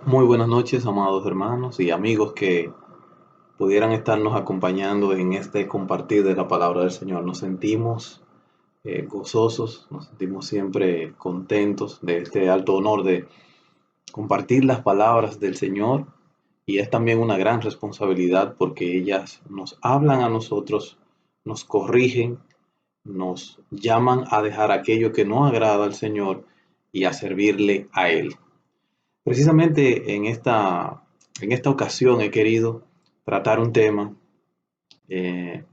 Muy buenas noches, amados hermanos y amigos que pudieran estarnos acompañando en este compartir de la palabra del Señor. Nos sentimos gozosos, nos sentimos siempre contentos de este alto honor de compartir las palabras del Señor, y es también una gran responsabilidad porque ellas nos hablan a nosotros, nos corrigen, nos llaman a dejar aquello que no agrada al Señor y a servirle a Él. Precisamente en esta ocasión he querido tratar un tema eh,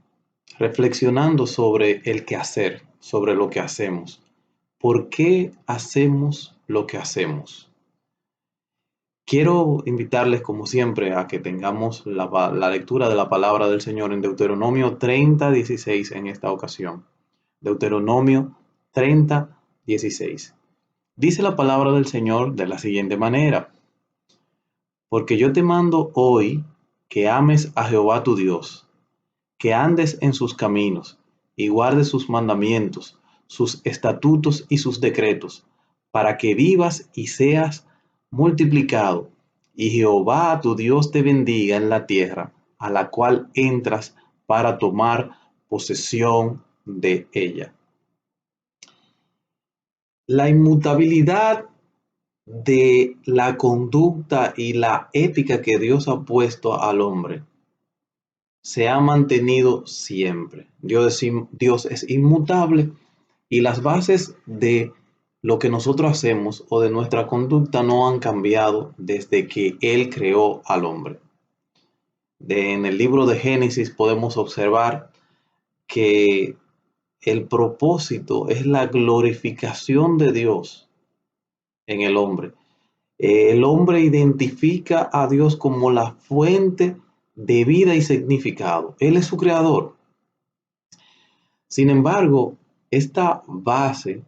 reflexionando sobre el quehacer, sobre lo que hacemos. ¿Por qué hacemos lo que hacemos? Quiero invitarles, como siempre, a que tengamos la lectura de la palabra del Señor en Deuteronomio 30:16 en esta ocasión. Deuteronomio 30:16. Dice la palabra del Señor de la siguiente manera: Porque yo te mando hoy que ames a Jehová tu Dios, que andes en sus caminos y guardes sus mandamientos, sus estatutos y sus decretos, para que vivas y seas multiplicado, y Jehová tu Dios te bendiga en la tierra a la cual entras para tomar posesión de ella. La inmutabilidad de la conducta y la ética que Dios ha puesto al hombre se ha mantenido siempre. Dios es inmutable, y las bases de lo que nosotros hacemos o de nuestra conducta no han cambiado desde que Él creó al hombre. En el libro de Génesis podemos observar que el propósito es la glorificación de Dios en el hombre. El hombre identifica a Dios como la fuente de vida y significado. Él es su creador. Sin embargo, esta base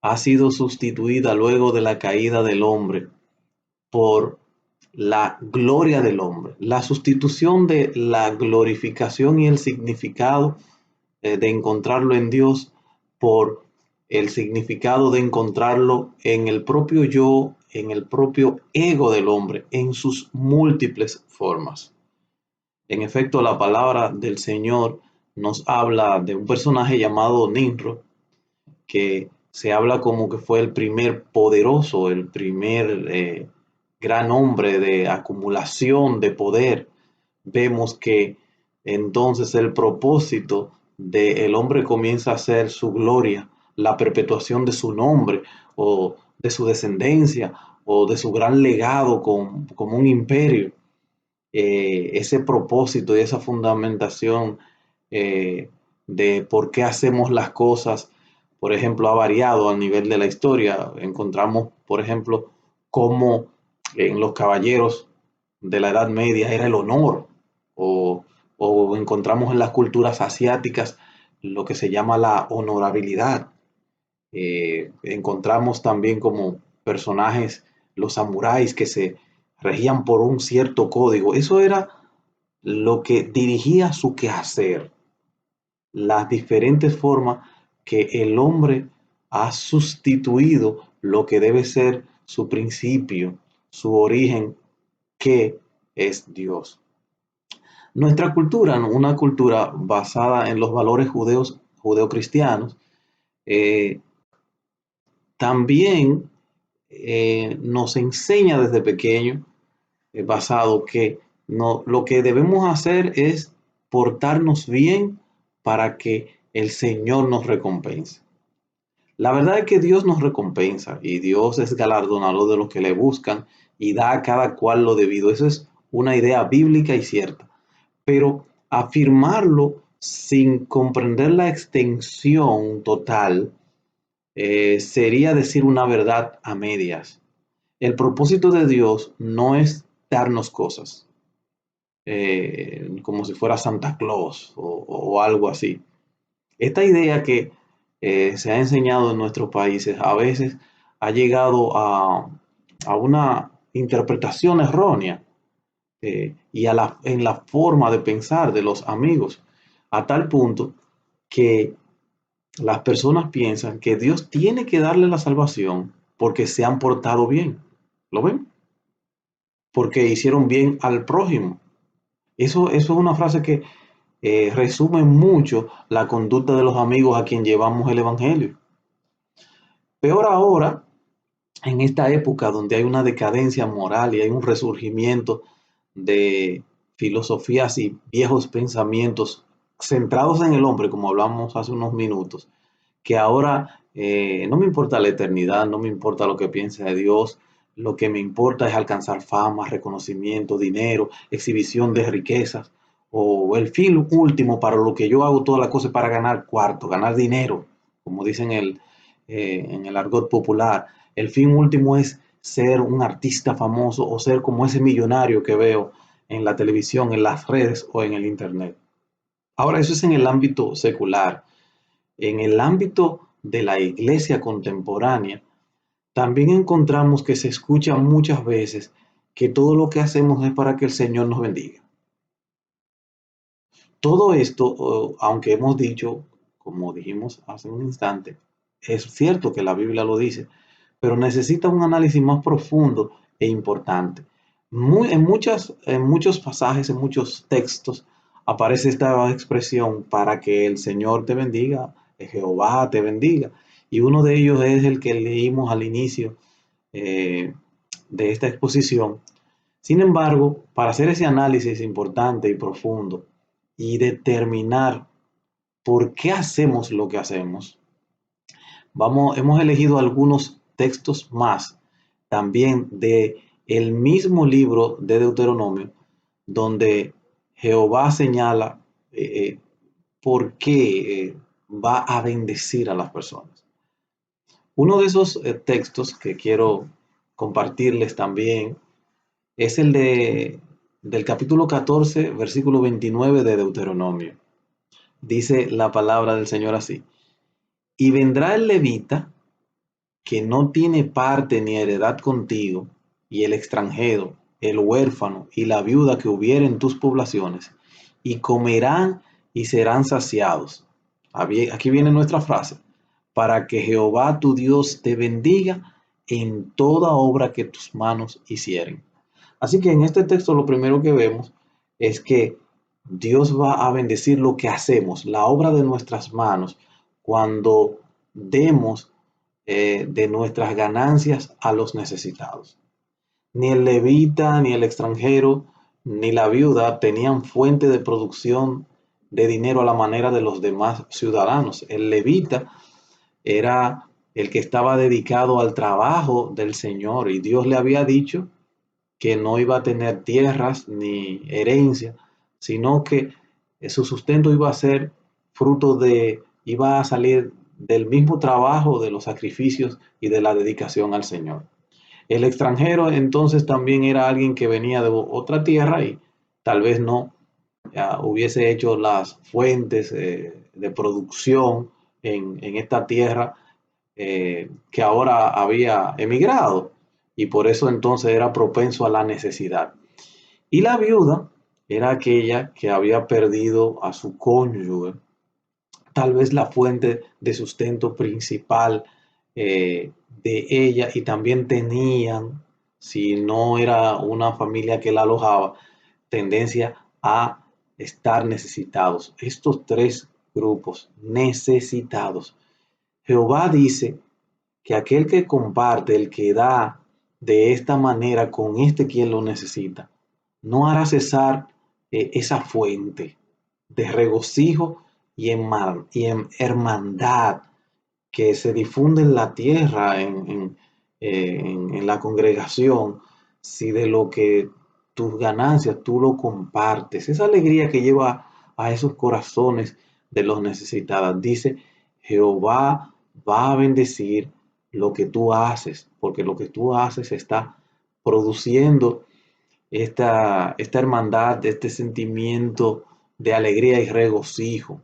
ha sido sustituida luego de la caída del hombre por la gloria del hombre. La sustitución de la glorificación y el significado de encontrarlo en Dios por el significado de encontrarlo en el propio yo, en el propio ego del hombre, en sus múltiples formas. En efecto, la palabra del Señor nos habla de un personaje llamado Nimrod, que se habla como que fue el primer poderoso, el primer gran hombre de acumulación de poder. Vemos que entonces el propósito del hombre comienza a ser su gloria, la perpetuación de su nombre o de su descendencia o de su gran legado como un imperio. Ese propósito y esa fundamentación eh, de por qué hacemos las cosas, por ejemplo, ha variado a nivel de la historia. Encontramos, por ejemplo, cómo en los caballeros de la Edad Media era el honor, o, o encontramos en las culturas asiáticas lo que se llama la honorabilidad. Encontramos también como personajes los samuráis que se regían por un cierto código. Eso era lo que dirigía su quehacer, las diferentes formas que el hombre ha sustituido lo que debe ser su principio, su origen, que es Dios. Nuestra cultura, ¿no? Una cultura basada en los valores judeos, judeocristianos, eh, también nos enseña desde pequeño, basado que no, lo que debemos hacer es portarnos bien para que el Señor nos recompense. La verdad es que Dios nos recompensa, y Dios es galardonador de los que le buscan y da a cada cual lo debido. Eso es una idea bíblica y cierta. Pero afirmarlo sin comprender la extensión total sería decir una verdad a medias. El propósito de Dios no es darnos cosas, como si fuera Santa Claus o algo así. Esta idea que se ha enseñado en nuestros países a veces ha llegado a una interpretación errónea, y en la forma de pensar de los amigos, a tal punto que las personas piensan que Dios tiene que darle la salvación porque se han portado bien. ¿Lo ven? porque hicieron bien al prójimo. Eso es una frase que resume mucho la conducta de los amigos a quien llevamos el Evangelio. Peor ahora, en esta época donde hay una decadencia moral y hay un resurgimiento de filosofías y viejos pensamientos centrados en el hombre, como hablamos hace unos minutos, que ahora no me importa la eternidad, no me importa lo que piense de Dios, lo que me importa es alcanzar fama, reconocimiento, dinero, exhibición de riquezas, o el fin último para lo que yo hago todas las cosas para ganar cuarto, ganar dinero, como dicen en el argot popular. El fin último es ser un artista famoso o ser como ese millonario que veo en la televisión, en las redes o en el internet. Ahora, eso es en el ámbito secular. En el ámbito de la iglesia contemporánea, también encontramos que se escucha muchas veces que todo lo que hacemos es para que el Señor nos bendiga. Todo esto, aunque hemos dicho, como dijimos hace un instante, es cierto que la Biblia lo dice, pero necesita un análisis más profundo e importante. En muchos pasajes, en muchos textos, aparece esta expresión para que el Señor te bendiga, Jehová te bendiga. Y uno de ellos es el que leímos al inicio eh, de esta exposición. Sin embargo, para hacer ese análisis importante y profundo y determinar por qué hacemos lo que hacemos, hemos elegido algunos textos más también de el mismo libro de Deuteronomio, donde Jehová señala por qué va a bendecir a las personas. Uno de esos textos que quiero compartirles también es del capítulo 14, versículo 29 de Deuteronomio. Dice la palabra del Señor así: y vendrá el levita que no tiene parte ni heredad contigo, y el extranjero, el huérfano y la viuda que hubiere en tus poblaciones, y comerán y serán saciados. Aquí viene nuestra frase: para que Jehová tu Dios te bendiga en toda obra que tus manos hicieren. Así que en este texto lo primero que vemos es que Dios va a bendecir lo que hacemos, la obra de nuestras manos, cuando demos de nuestras ganancias a los necesitados. Ni el levita, ni el extranjero, ni la viuda tenían fuente de producción de dinero a la manera de los demás ciudadanos. El levita era el que estaba dedicado al trabajo del Señor, y Dios le había dicho que no iba a tener tierras ni herencia, sino que su sustento iba a ser fruto iba a salir del mismo trabajo, de los sacrificios y de la dedicación al Señor. El extranjero entonces también era alguien que venía de otra tierra y tal vez no hubiese hecho las fuentes de producción en esta tierra que ahora había emigrado, y por eso entonces era propenso a la necesidad. Y la viuda era aquella que había perdido a su cónyuge, tal vez la fuente de sustento principal de ella, y también tenían, si no era una familia que la alojaba, tendencia a estar necesitados. Estos tres grupos necesitados. Jehová dice que aquel que comparte, el que da de esta manera con quien lo necesita, no hará cesar esa fuente de regocijo y en hermandad que se difunde en la tierra, en la congregación, si de lo que tus ganancias tú lo compartes, esa alegría que lleva a esos corazones de los necesitados. Dice: Jehová va a bendecir lo que tú haces, porque lo que tú haces está produciendo esta hermandad, este sentimiento de alegría y regocijo.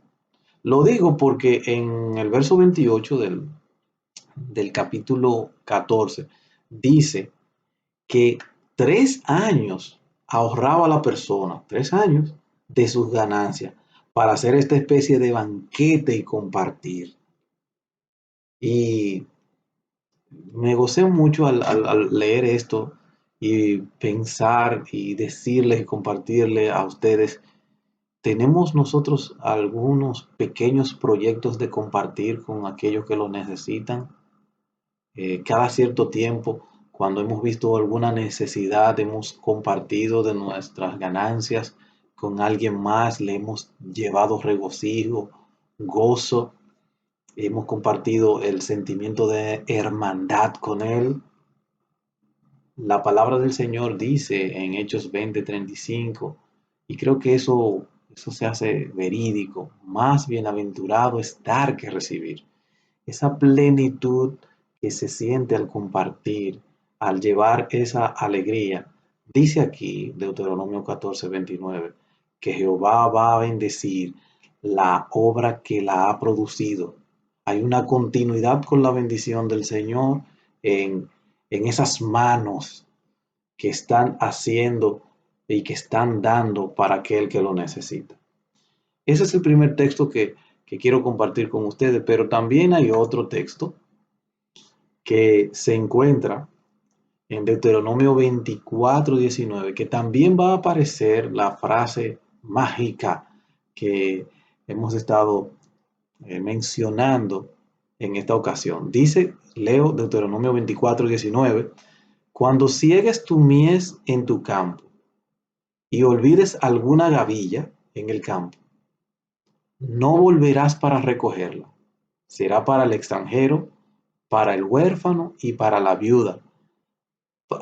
Lo digo porque en el verso 28 del capítulo 14 dice que 3 años ahorraba la persona, 3 años de sus ganancias, para hacer esta especie de banquete y compartir. Y me gocé mucho al leer esto, y pensar y decirles y compartirle a ustedes. Tenemos nosotros algunos pequeños proyectos de compartir con aquellos que lo necesitan. Cada cierto tiempo, cuando hemos visto alguna necesidad, hemos compartido de nuestras ganancias con alguien más, le hemos llevado regocijo, gozo, hemos compartido el sentimiento de hermandad con él. La palabra del Señor dice en Hechos 20:35, y creo que eso se hace verídico, más bienaventurado es dar que recibir. Esa plenitud que se siente al compartir, al llevar esa alegría. Dice aquí, Deuteronomio 14:29, que Jehová va a bendecir la obra que la ha producido. Hay una continuidad con la bendición del Señor en, en esas manos que están haciendo y que están dando para aquel que lo necesita. Ese es el primer texto que quiero compartir con ustedes, pero también hay otro texto que se encuentra en Deuteronomio 24:19, que también va a aparecer la frase mágica que hemos estado mencionando en esta ocasión. Dice, leo Deuteronomio 24:19, cuando ciegues tu mies en tu campo y olvides alguna gavilla en el campo, no volverás para recogerla. Será para el extranjero, para el huérfano y para la viuda.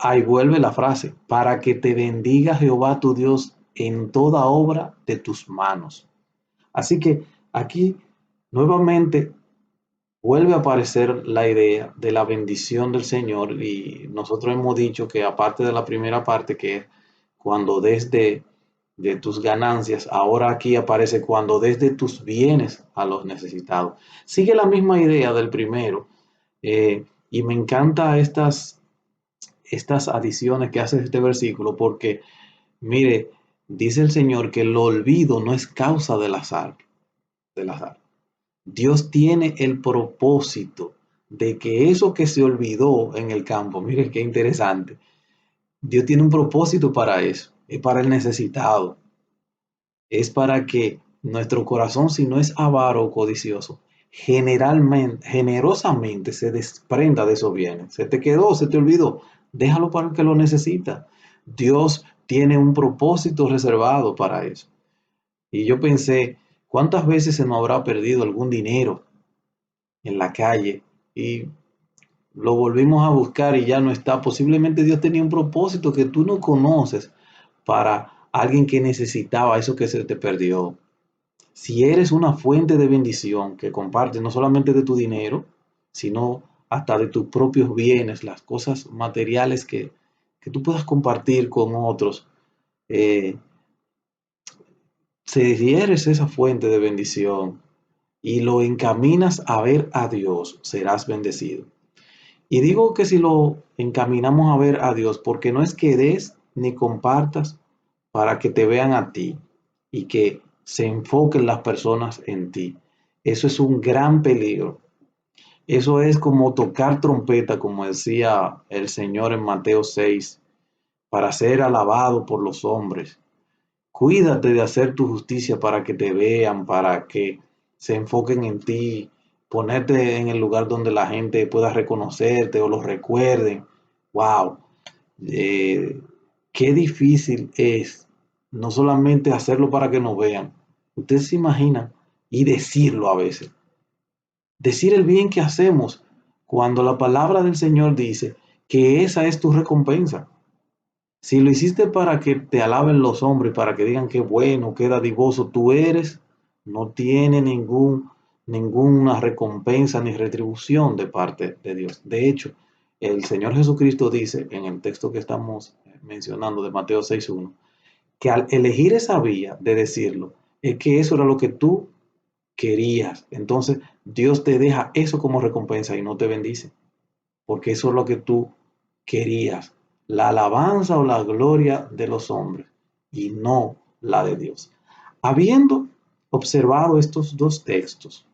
Ahí vuelve la frase, para que te bendiga Jehová tu Dios en toda obra de tus manos. Así que aquí nuevamente vuelve a aparecer la idea de la bendición del Señor y nosotros hemos dicho que aparte de la primera parte que es cuando desde de tus ganancias, ahora aquí aparece cuando desde tus bienes a los necesitados. Sigue la misma idea del primero y me encanta estas adiciones que hace este versículo porque, mire, dice el Señor que el olvido no es causa del azar, del azar. Dios tiene el propósito de que eso que se olvidó en el campo, mire qué interesante, Dios tiene un propósito para eso, es para el necesitado, es para que nuestro corazón, si no es avaro o codicioso, generosamente se desprenda de esos bienes. Se te quedó, se te olvidó, déjalo para el que lo necesita. Dios tiene un propósito reservado para eso. Y yo pensé, ¿cuántas veces se nos habrá perdido algún dinero en la calle y lo volvimos a buscar y ya no está? Posiblemente Dios tenía un propósito que tú no conoces para alguien que necesitaba eso que se te perdió. Si eres una fuente de bendición que comparte no solamente de tu dinero, sino hasta de tus propios bienes, las cosas materiales que tú puedas compartir con otros, eh, si eres esa fuente de bendición y lo encaminas a ver a Dios, serás bendecido. Y digo que si lo encaminamos a ver a Dios, porque no es que des ni compartas para que te vean a ti y que se enfoquen las personas en ti. Eso es un gran peligro. Eso es como tocar trompeta, como decía el Señor en Mateo 6, para ser alabado por los hombres. Cuídate de hacer tu justicia para que te vean, para que se enfoquen en ti, ponerte en el lugar donde la gente pueda reconocerte o lo recuerden. Wow, eh, qué difícil es no solamente hacerlo para que nos vean. Ustedes se imaginan y decirlo a veces. Decir el bien que hacemos cuando la palabra del Señor dice que esa es tu recompensa. Si lo hiciste para que te alaben los hombres, para que digan qué bueno, qué dadivoso tú eres, no tiene ninguna recompensa ni retribución de parte de Dios. De hecho, el Señor Jesucristo dice en el texto que estamos mencionando de Mateo 6:1, que al elegir esa vía de decirlo, es que eso era lo que tú querías. Entonces, Dios te deja eso como recompensa y no te bendice, porque eso es lo que tú querías, la alabanza o la gloria de los hombres y no la de Dios. Habiendo observado estos dos textos,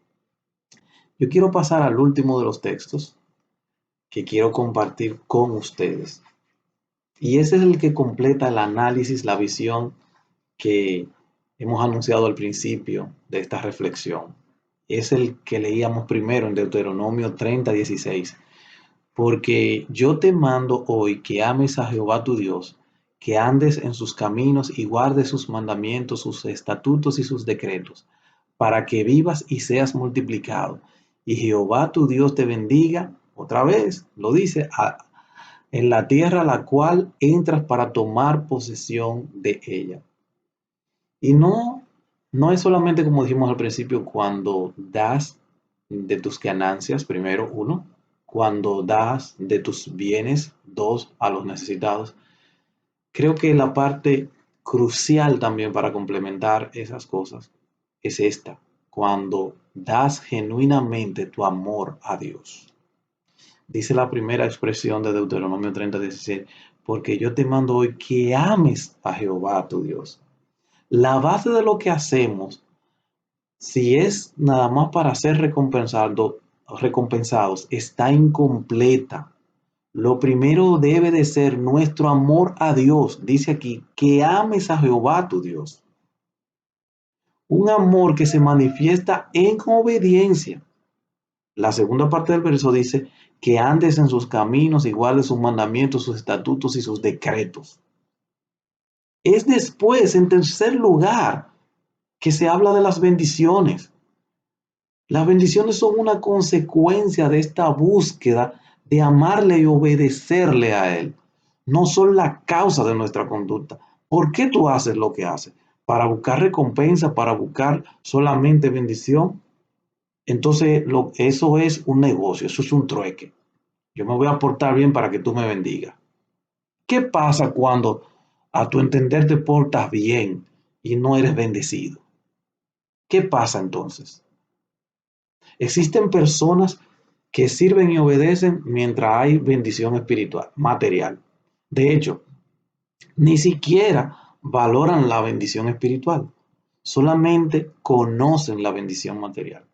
yo quiero pasar al último de los textos que quiero compartir con ustedes. Y ese es el que completa el análisis, la visión que hemos anunciado al principio de esta reflexión. Es el que leíamos primero en Deuteronomio 30:16. Porque yo te mando hoy que ames a Jehová tu Dios, que andes en sus caminos y guardes sus mandamientos, sus estatutos y sus decretos, para que vivas y seas multiplicado. Y Jehová tu Dios te bendiga, otra vez lo dice, en la tierra a la cual entras para tomar posesión de ella. Y no es solamente como dijimos al principio, cuando das de tus ganancias, primero, uno, cuando das de tus bienes, dos, a los necesitados. Creo que la parte crucial también para complementar esas cosas es esta, cuando das genuinamente tu amor a Dios. Dice la primera expresión de Deuteronomio 30:16, porque yo te mando hoy que ames a Jehová tu Dios. La base de lo que hacemos, si es nada más para ser recompensados, está incompleta. Lo primero debe de ser nuestro amor a Dios. Dice aquí, que ames a Jehová tu Dios. Un amor que se manifiesta en obediencia. La segunda parte del verso dice, que andes en sus caminos y guardes sus mandamientos, sus estatutos y sus decretos. Es después, en tercer lugar, que se habla de las bendiciones. Las bendiciones son una consecuencia de esta búsqueda de amarle y obedecerle a Él. No son la causa de nuestra conducta. ¿Por qué tú haces lo que haces? ¿Para buscar recompensa? ¿Para buscar solamente bendición? Entonces, eso es un negocio, eso es un trueque. Yo me voy a portar bien para que tú me bendigas. ¿Qué pasa cuando a tu entender te portas bien y no eres bendecido? ¿Qué pasa entonces? Existen personas que sirven y obedecen mientras hay bendición espiritual, material. De hecho, ni siquiera valoran la bendición espiritual, solamente conocen la bendición material.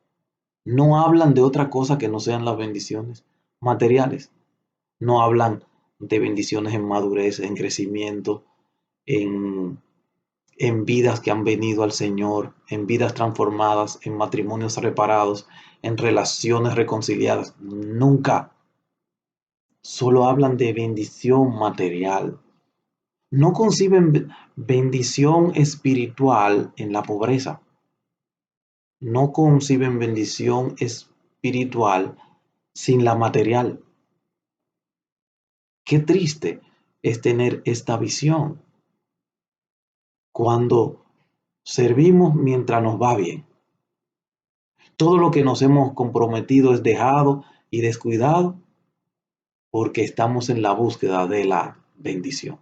No hablan de otra cosa que no sean las bendiciones materiales. No hablan de bendiciones en madurez, en crecimiento, en vidas que han venido al Señor, en vidas transformadas, en matrimonios reparados, en relaciones reconciliadas. Nunca. Solo hablan de bendición material. No conciben bendición espiritual en la pobreza. No conciben bendición espiritual sin la material. Qué triste es tener esta visión cuando servimos mientras nos va bien. Todo lo que nos hemos comprometido es dejado y descuidado porque estamos en la búsqueda de la bendición,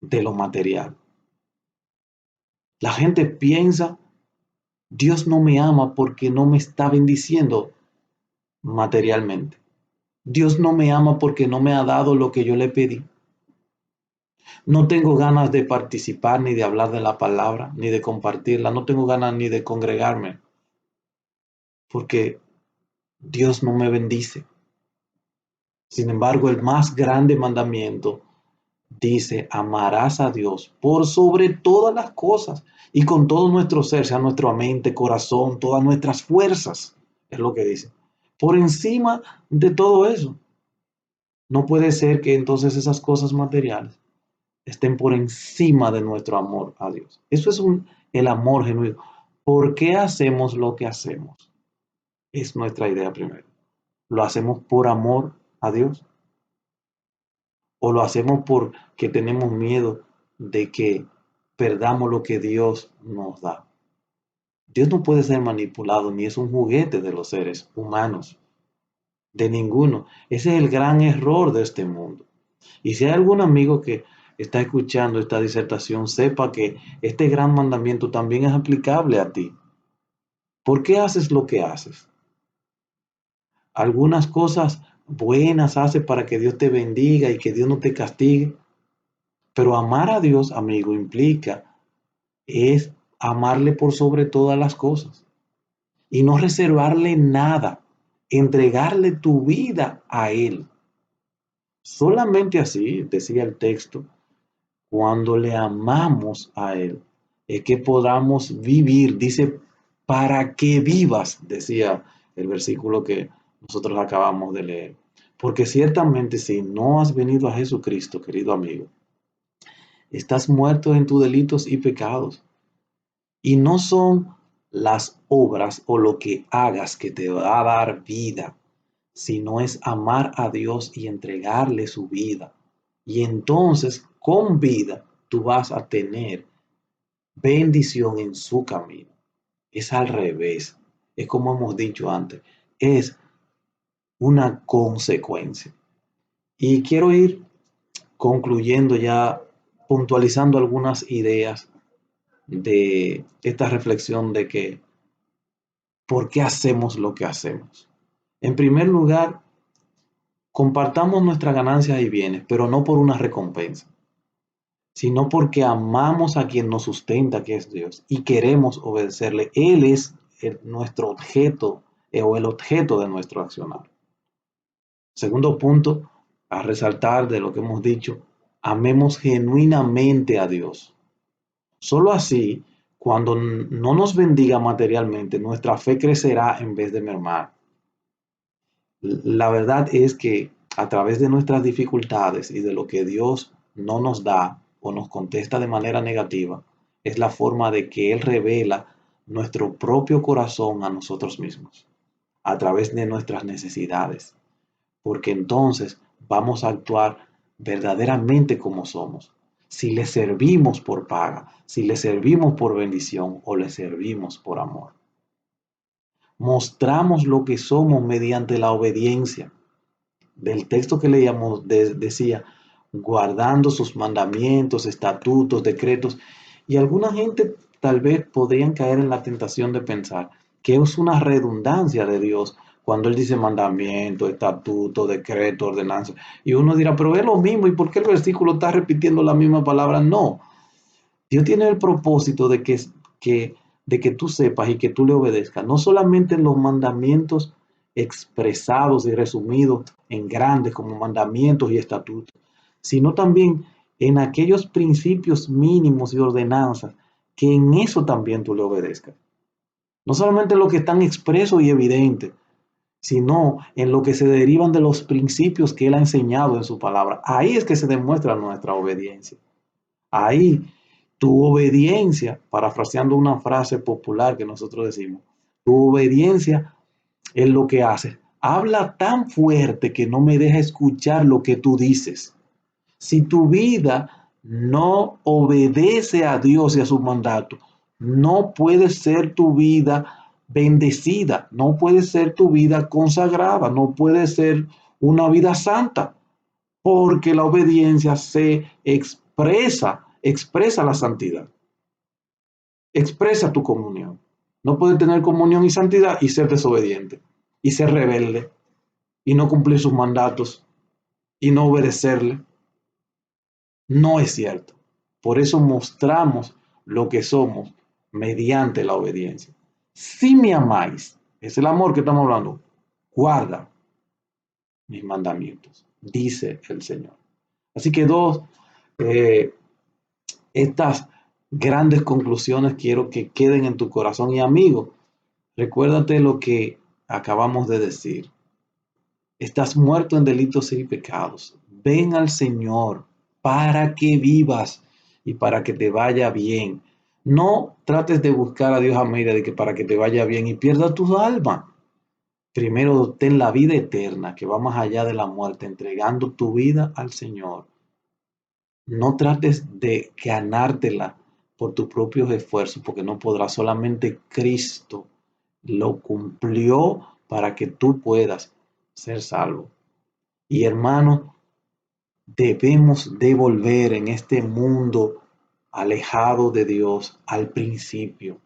de lo material. La gente piensa, Dios no me ama porque no me está bendiciendo materialmente. Dios no me ama porque no me ha dado lo que yo le pedí. No tengo ganas de participar ni de hablar de la palabra, ni de compartirla. No tengo ganas ni de congregarme porque Dios no me bendice. Sin embargo, el más grande mandamiento dice, amarás a Dios por sobre todas las cosas y con todo nuestro ser, sea nuestra mente, corazón, todas nuestras fuerzas, es lo que dice. Por encima de todo eso, no puede ser que entonces esas cosas materiales estén por encima de nuestro amor a Dios. Eso es el amor genuino. ¿Por qué hacemos lo que hacemos? Es nuestra idea primero. ¿Lo hacemos por amor a Dios? ¿O lo hacemos porque tenemos miedo de que perdamos lo que Dios nos da? Dios no puede ser manipulado ni es un juguete de los seres humanos, de ninguno. Ese es el gran error de este mundo. Y si hay algún amigo que está escuchando esta disertación, sepa que este gran mandamiento también es aplicable a ti. ¿Por qué haces lo que haces? Algunas cosas buenas haces para que Dios te bendiga y que Dios no te castigue. Pero amar a Dios, amigo, implica es amarle por sobre todas las cosas y no reservarle nada, entregarle tu vida a Él. Solamente así, decía el texto, cuando le amamos a Él, es que podamos vivir. Dice, para que vivas, decía el versículo que nosotros acabamos de leer. Porque ciertamente si no has venido a Jesucristo, querido amigo, estás muerto en tus delitos y pecados. Y no son las obras o lo que hagas que te va a dar vida, sino es amar a Dios y entregarle su vida. Y entonces, con vida, tú vas a tener bendición en su camino. Es al revés. Es como hemos dicho antes. Es una consecuencia. Y quiero ir concluyendo ya, puntualizando algunas ideas de esta reflexión de que ¿por qué hacemos lo que hacemos? En primer lugar, compartamos nuestras ganancias y bienes, pero no por una recompensa, sino porque amamos a quien nos sustenta, que es Dios, y queremos obedecerle. Él es nuestro objeto o el objeto de nuestro accionar. Segundo punto, a resaltar de lo que hemos dicho, amemos genuinamente a Dios. Solo así, cuando no nos bendiga materialmente, nuestra fe crecerá en vez de mermar. La verdad es que a través de nuestras dificultades y de lo que Dios no nos da o nos contesta de manera negativa, es la forma de que Él revela nuestro propio corazón a nosotros mismos, a través de nuestras necesidades, porque entonces vamos a actuar verdaderamente como somos. Si le servimos por paga, si le servimos por bendición o le servimos por amor. Mostramos lo que somos mediante la obediencia. Del texto que leíamos decía, guardando sus mandamientos, estatutos, decretos, y alguna gente tal vez podrían caer en la tentación de pensar que es una redundancia de Dios cuando Él dice mandamiento, estatuto, decreto, ordenanza, y uno dirá, pero es lo mismo, ¿y por qué el versículo está repitiendo la misma palabra? No, Dios tiene el propósito que, de que tú sepas y que tú le obedezcas, no solamente en los mandamientos expresados y resumidos en grandes como mandamientos y estatutos, sino también en aquellos principios mínimos y ordenanzas, que en eso también tú le obedezcas. No solamente en lo que están expresos y evidentes, sino en lo que se derivan de los principios que Él ha enseñado en su palabra. Ahí es que se demuestra nuestra obediencia. Ahí tu obediencia, parafraseando una frase popular que nosotros decimos, tu obediencia es lo que hace. Habla tan fuerte que no me deja escuchar lo que tú dices. Si tu vida no obedece a Dios y a su mandato, no puede ser tu vida bendecida, no puede ser tu vida consagrada, no puede ser una vida santa, porque la obediencia se expresa la santidad, expresa tu comunión. No puedes tener comunión y santidad y ser desobediente, y ser rebelde, y no cumplir sus mandatos, y no obedecerle. No es cierto. Por eso mostramos lo que somos mediante la obediencia. Si me amáis, es el amor que estamos hablando, guarda mis mandamientos, dice el Señor. Así que eh, estas grandes conclusiones quiero que queden en tu corazón. Y amigo, recuérdate lo que acabamos de decir. Estás muerto en delitos y pecados. Ven al Señor para que vivas y para que te vaya bien. No trates de buscar a Dios a medida de que para que te vaya bien y pierdas tu alma. Primero ten la vida eterna que va más allá de la muerte, entregando tu vida al Señor. No trates de ganártela por tus propios esfuerzos, porque no podrás. Solamente Cristo lo cumplió para que tú puedas ser salvo. Y hermano, debemos devolver en este mundo alejado de Dios al principio,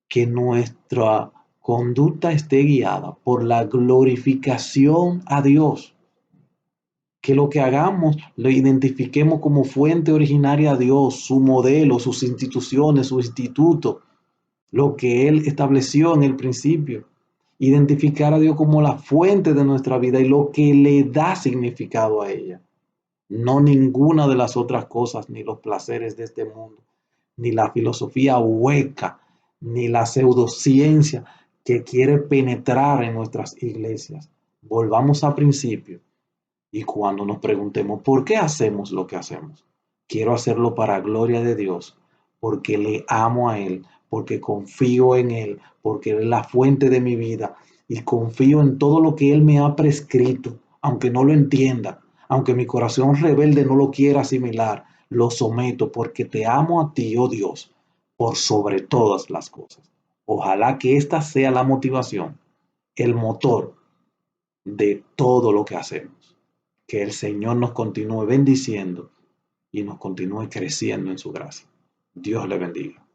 que nuestra conducta esté guiada por la glorificación a Dios, que lo que hagamos lo identifiquemos como fuente originaria a Dios, su modelo, sus instituciones, su instituto, lo que Él estableció en el principio, Identificar a Dios como la fuente de nuestra vida y lo que le da significado a ella. No ninguna de las otras cosas, ni los placeres de este mundo, ni la filosofía hueca, ni la pseudociencia que quiere penetrar en nuestras iglesias. Volvamos a principio y cuando nos preguntemos por qué hacemos lo que hacemos, quiero hacerlo para gloria de Dios, porque le amo a Él, porque confío en Él, porque Él es la fuente de mi vida y confío en todo lo que Él me ha prescrito, aunque no lo entienda, aunque mi corazón rebelde no lo quiera asimilar, lo someto porque te amo a ti, oh Dios, por sobre todas las cosas. Ojalá que esta sea la motivación, el motor de todo lo que hacemos. Que el Señor nos continúe bendiciendo y nos continúe creciendo en su gracia. Dios le bendiga.